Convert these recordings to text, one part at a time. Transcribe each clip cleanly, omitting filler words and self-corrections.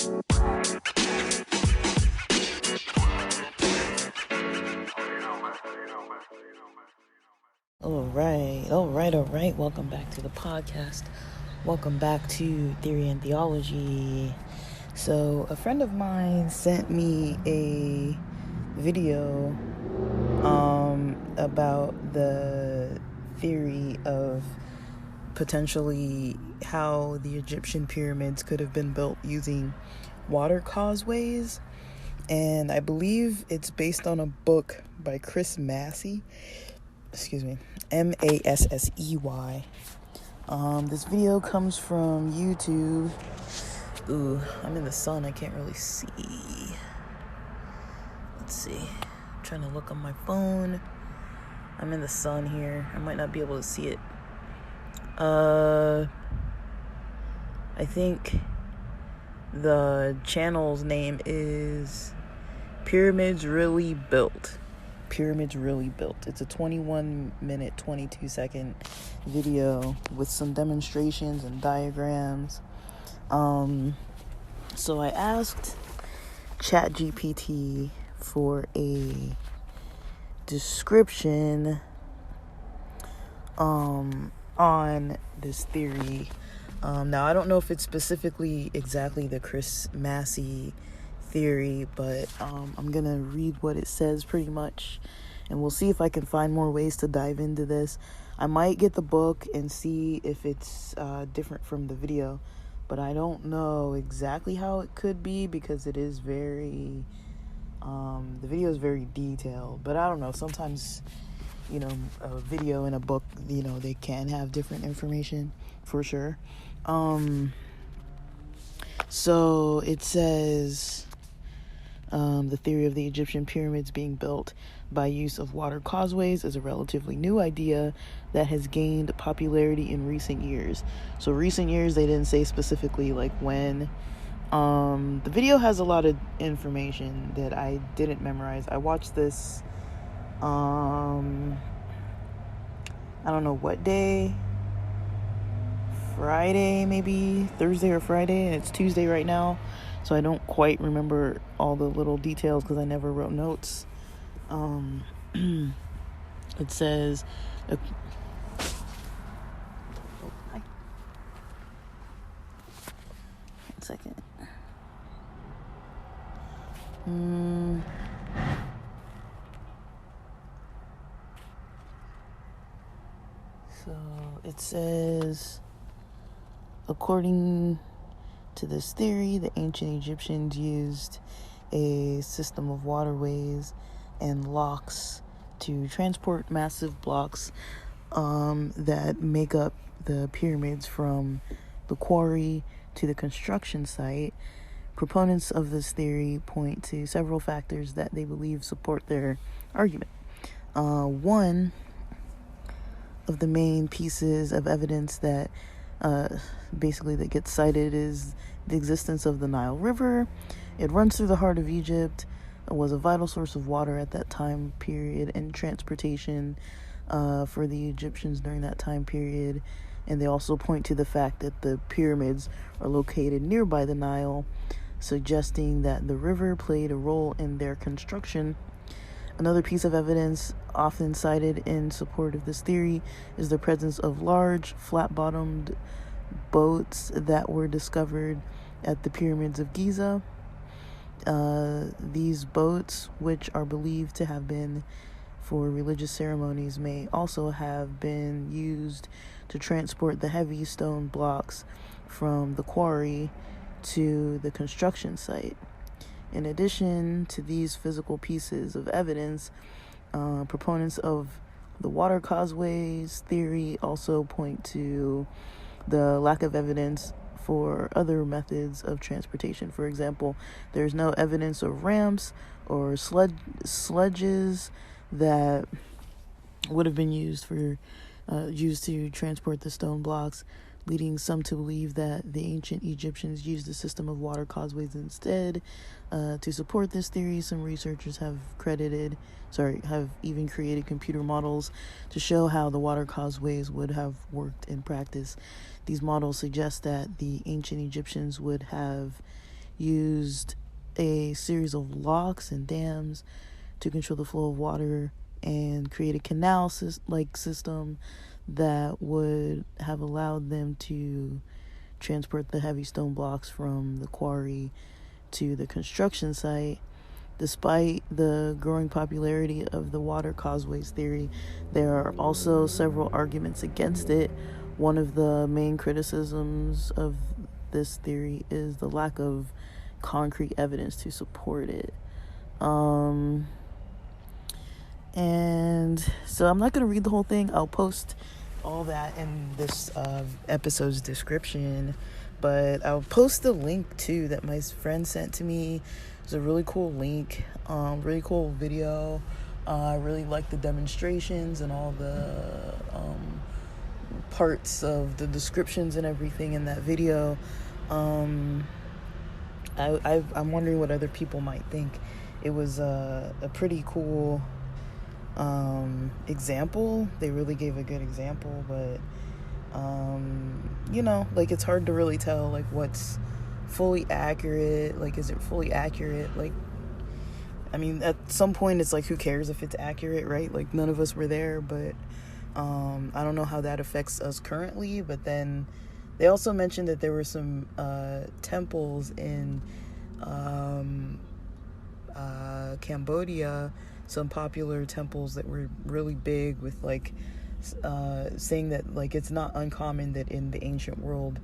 All right. Welcome back to the podcast. Welcome back to Theory and Theology. So, a friend of mine sent me a video about the theory of potentially how the Egyptian pyramids could have been built using water causeways. And I believe it's based on a book by Massey. Massey. This video comes from YouTube. Ooh, I'm in the sun. I can't really see. Let's see. I'm trying to look on my phone. I'm in the sun here. I might not be able to see it. I think the channel's name is Pyramids Really Built. It's a 21-minute, 22-second video with some demonstrations and diagrams. So I asked ChatGPT for a description on this theory. Now, I don't know if it's specifically exactly the Massey theory, but I'm gonna read what it says pretty much, and we'll see if I can find more ways to dive into this. I might get the book and see if it's different from the video, but I don't know exactly how it could be because it is very the video is very detailed. But I don't know, sometimes a video and a book, they can have different information for sure. So it says the theory of the Egyptian pyramids being built by use of water causeways is a relatively new idea that has gained popularity in recent years. So recent years, they didn't say specifically like when. The video has a lot of information that I didn't memorize. I watched this I don't know what day, Friday, maybe Thursday or Friday, and it's Tuesday right now, so I don't quite remember all the little details because I never wrote notes. It says one second. So it says, according to this theory, the ancient Egyptians used a system of waterways and locks to transport massive blocks that make up the pyramids from the quarry to the construction site. Proponents of this theory point to several factors that they believe support their argument. One of the main pieces of evidence that that gets cited is the existence of the Nile River. It runs through the heart of Egypt, was a vital source of water at that time period and transportation for the Egyptians during that time period. And they also point to the fact that the pyramids are located nearby the Nile, suggesting that the river played a role in their construction. Another piece of evidence often cited in support of this theory is the presence of large, flat-bottomed boats that were discovered at the pyramids of Giza. These boats, which are believed to have been for religious ceremonies, may also have been used to transport the heavy stone blocks from the quarry to the construction site. In addition to these physical pieces of evidence, proponents of the water causeways theory also point to the lack of evidence for other methods of transportation. For example, there's no evidence of ramps or sledges that would have been used to transport the stone blocks, leading some to believe that the ancient Egyptians used a system of water causeways instead. To support this theory, some researchers have even created computer models to show how the water causeways would have worked in practice. These models suggest that the ancient Egyptians would have used a series of locks and dams to control the flow of water and create a canal system that would have allowed them to transport the heavy stone blocks from the quarry to the construction site. Despite the growing popularity of the water causeways theory, there are also several arguments against it. One of the main criticisms of this theory is the lack of concrete evidence to support it. And so I'm not going to read the whole thing. I'll post all that in this episode's description, but I'll post the link too that my friend sent to me. It's a really cool link, really cool video. I really like the demonstrations and all the parts of the descriptions and everything in that video. I'm wondering what other people might think. It was a pretty cool example. They really gave a good example, but like it's hard to really tell like what's fully accurate. Like, is it fully accurate? Like, I mean, at some point it's like, who cares if it's accurate, right? Like, none of us were there, but I don't know how that affects us currently. But then they also mentioned that there were some temples in Cambodia, some popular temples that were really big, with like saying that like it's not uncommon that in the ancient world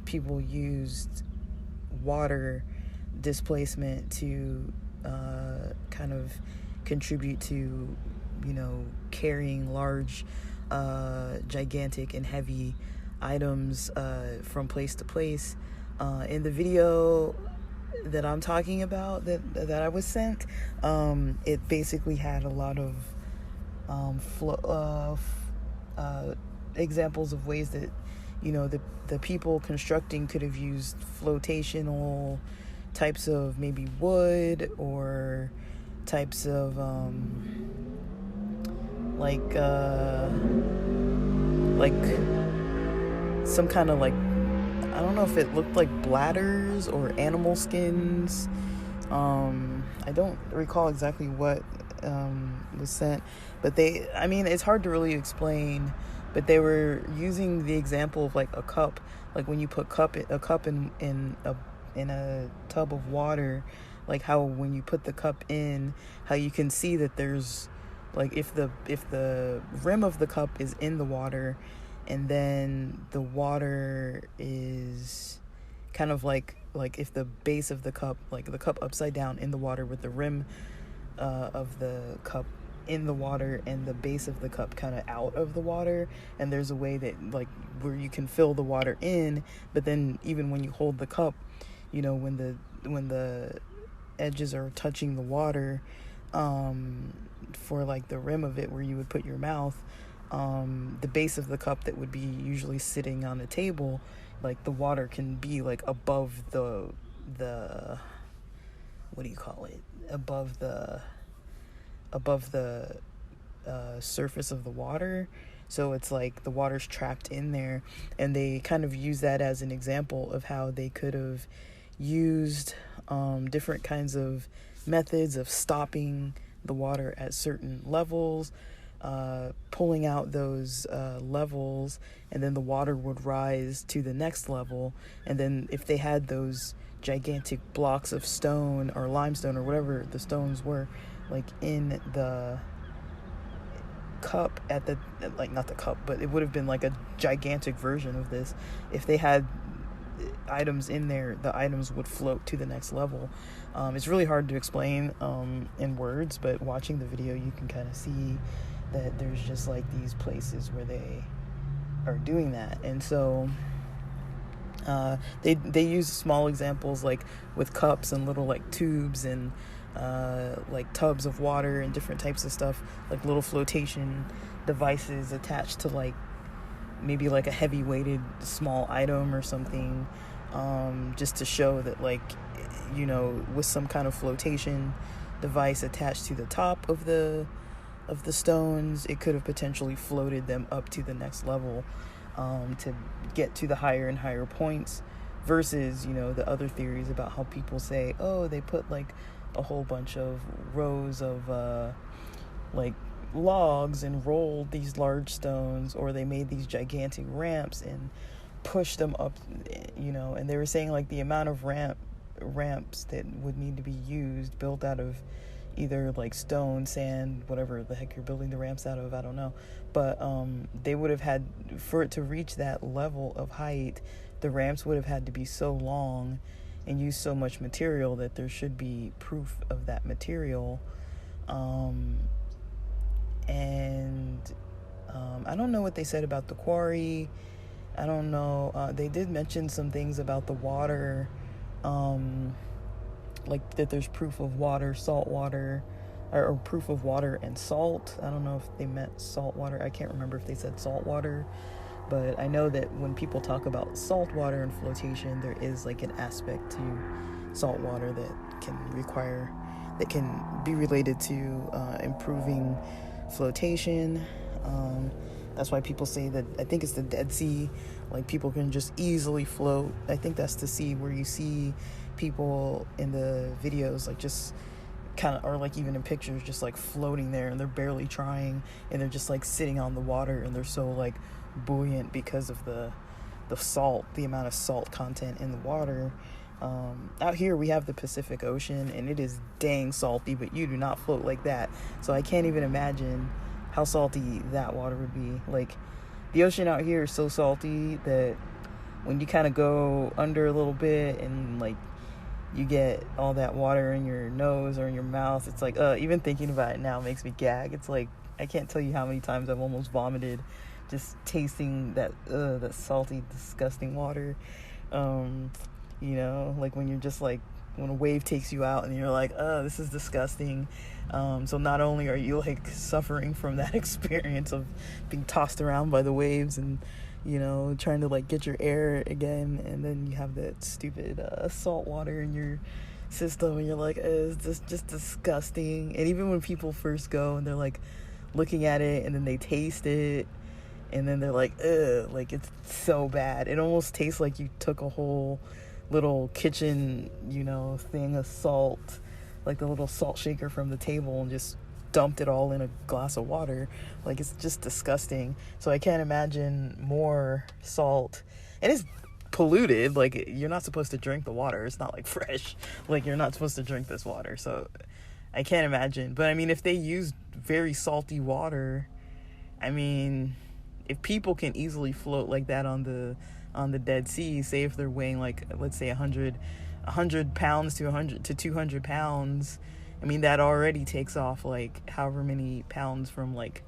people used water displacement to kind of contribute to, carrying large gigantic and heavy items from place to place. In the video that I'm talking about, that I was sent, it basically had a lot of examples of ways that the people constructing could have used flotational types of maybe wood, or types of like some kind of like, I don't know if it looked like bladders or animal skins. I don't recall exactly what was sent, but it's hard to really explain, but they were using the example of like a cup, like when you put a cup in a tub of water, like how when you put the cup in, how you can see that there's like, if the rim of the cup is in the water, and then the water is kind of like if the base of the cup, like the cup upside down in the water with the rim of the cup in the water and the base of the cup kind of out of the water, and there's a way that like where you can fill the water in, but then even when you hold the cup, when the edges are touching the water, for like the rim of it where you would put your mouth, the base of the cup that would be usually sitting on a table, like the water can be like above the what do you call it, above the surface of the water, so it's like the water's trapped in there. And they kind of use that as an example of how they could have used different kinds of methods of stopping the water at certain levels, pulling out those levels, and then the water would rise to the next level. And then if they had those gigantic blocks of stone or limestone or whatever the stones were, like in the cup not the cup, but it would have been like a gigantic version of this. If they had items in there, the items would float to the next level. It's really hard to explain in words, but watching the video you can kind of see that there's just like these places where they are doing that. And so they use small examples like with cups and little like tubes and like tubs of water and different types of stuff, like little flotation devices attached to like maybe like a heavy weighted small item or something, just to show that like, with some kind of flotation device attached to the top of the stones, it could have potentially floated them up to the next level, to get to the higher and higher points versus, you know, the other theories about how people say, oh, they put like a whole bunch of rows of like logs and rolled these large stones, or they made these gigantic ramps and pushed them up, you know. And they were saying like the amount of ramps that would need to be used, built out of either like stone, sand, whatever the heck you're building the ramps out of, I don't know, but they would have had, for it to reach that level of height, the ramps would have had to be so long and use so much material that there should be proof of that material. I don't know what they said about the quarry. I don't know. They did mention some things about the water, like that there's proof of water, salt water, or proof of water and salt. I don't know if they meant salt water. I can't remember if they said salt water, but I know that when people talk about salt water and flotation, there is like an aspect to salt water that can be related to improving flotation. That's why people say that, I think it's the Dead Sea, like people can just easily float. I think that's the sea where you see people in the videos like just kind of, or like even in pictures, just like floating there, and they're barely trying, and they're just like sitting on the water, and they're so like buoyant because of the salt, the amount of salt content in the water. Out here we have the Pacific Ocean, and it is dang salty, but you do not float like that. So I can't even imagine how salty that water would be. Like, the ocean out here is so salty that when you kind of go under a little bit and like you get all that water in your nose or in your mouth, it's like, even thinking about it now makes me gag. It's like, I can't tell you how many times I've almost vomited just tasting that salty, disgusting water. You know, like when you're just like, when a wave takes you out and you're like, oh, this is disgusting. So not only are you like suffering from that experience of being tossed around by the waves and, you know, trying to like get your air again, and then you have that stupid salt water in your system, and you're like, is this just disgusting? And even when people first go and they're like looking at it, and then they taste it, and then they're like, ugh, like it's so bad. It almost tastes like you took a whole little kitchen, you know, thing of salt, like the little salt shaker from the table, and just dumped it all in a glass of water. Like, it's just disgusting. So I can't imagine more salt. And it's polluted. Like, you're not supposed to drink the water. It's not like fresh. Like, you're not supposed to drink this water. So I can't imagine. But I mean, if they use very salty water, I mean, if people can easily float like that on the Dead Sea, say if they're weighing like, let's say 100 pounds to 200 pounds, I mean, that already takes off like however many pounds from like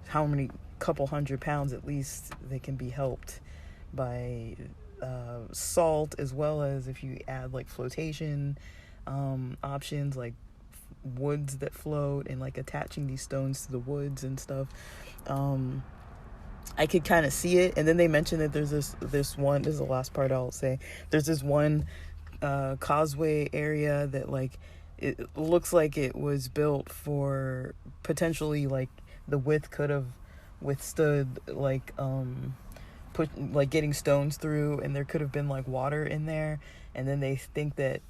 how many couple hundred pounds at least they can be helped by salt, as well as if you add like flotation options like woods that float, and like attaching these stones to the woods and stuff. I could kind of see it. And then they mentioned that there's this one, this is the last part I'll say, there's this one causeway area that like, it looks like it was built for potentially like the width could have withstood like getting stones through, and there could have been like water in there. And then they think that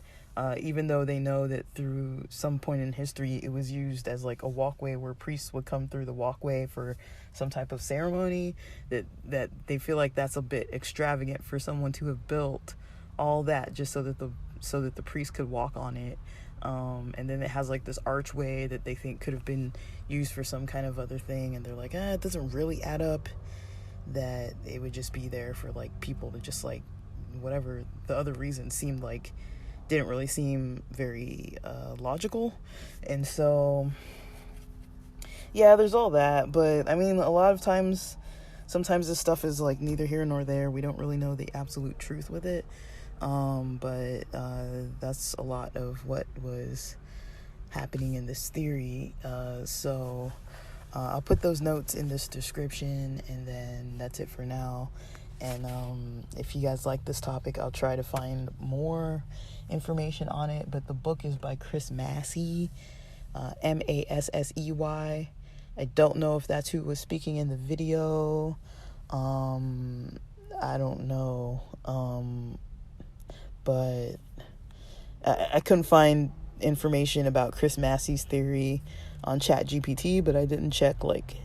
even though they know that through some point in history it was used as like a walkway where priests would come through the walkway for some type of ceremony, that they feel like that's a bit extravagant for someone to have built all that just so that the priest could walk on it. And then it has like this archway that they think could have been used for some kind of other thing, and they're like, it doesn't really add up that it would just be there for like people to just like, whatever the other reason seemed like, didn't really seem very logical. And so yeah, there's all that. But I mean, a lot of times, sometimes this stuff is like neither here nor there. We don't really know the absolute truth with it. But that's a lot of what was happening in this theory. So I'll put those notes in this description, and then that's it for now. And if you guys like this topic, I'll try to find more information on it. But the book is by Chris Massey, Massey. I don't know if that's who was speaking in the video. I don't know. but I couldn't find information about Chris Massey's theory on ChatGPT, but I didn't check like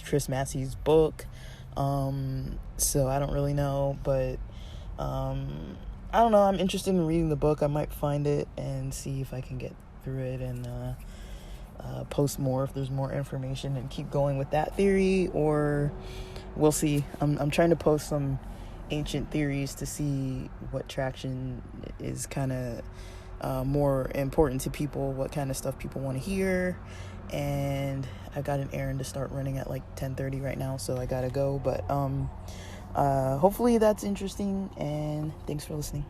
Chris Massey's book, so I don't really know. But I don't know, I'm interested in reading the book. I might find it and see if I can get through it and post more if there's more information and keep going with that theory, or we'll see. I'm trying to post some ancient theories to see what traction is kind of more important to people, what kind of stuff people want to hear. And I got an errand to start running at like 10:30 right now, so I gotta go. But hopefully that's interesting, and thanks for listening.